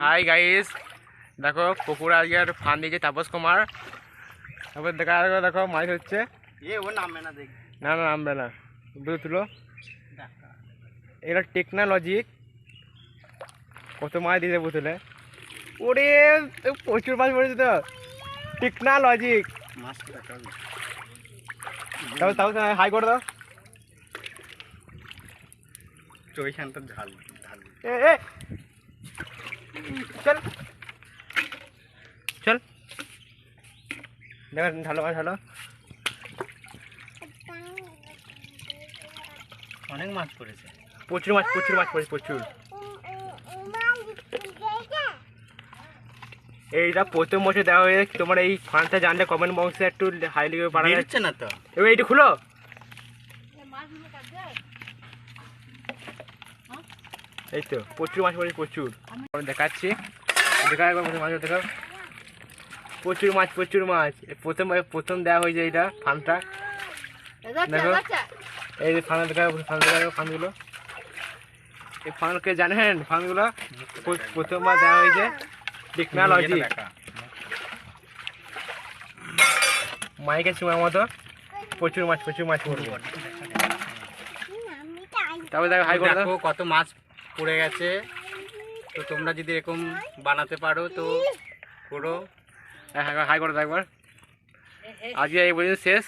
Hi guys, দেখো পুকুর আজকের ফান দিয়েছে তাপস কুমার। তারপর দেখো মাছ হচ্ছে। ও নামবে না, দেখ না না নামবে না, বুঝে তুলো। এটা টেকনোলজি, কত মাছ দিতে বুঝলে। ওরে প্রচুর মাছ পড়েছে তো, টেকনোলজি। তারপর হাই করে দাও। চৈশান্ত ঝাল ঝাল এ চল চল, দেখো ঢালো মাছ ঢালো। অনেক মাছ পড়েছে, প্রচুর মাছ পড়েছে প্রচুর। এইটা প্রথম বছর দেওয়া হয়ে তোমার এই ফান্ডটা জানলে কমেন্ট বক্সে একটু হাইলি বাড়ানো যাচ্ছে না তো। এবার এইটা খুলো, এই তো প্রচুর মাছ পড়েছে প্রচুর। দেখাচ্ছি, দেখা একবার মাছ দেখা, প্রচুর মাছ। প্রথম দেওয়া হয়েছে এইটা ফান্ডটা, দেখো এই যে ফান্ড দেখা, ফান্ডগুলো এই ফান্ডকে জানেন, ফান্ডগুলো প্রথমবার দেওয়া হয়েছে টেকনোলজি। মাইকের সময় মতো প্রচুর মাছ পড়বে। তারপরে দেখো হাই করে দেখো কত মাছ পড়ে গেছে। তো তোমরা যদি এরকম বানাতে পারো তো করো। হাই করে দেখবার। আজকে এই পর্যন্ত শেষ।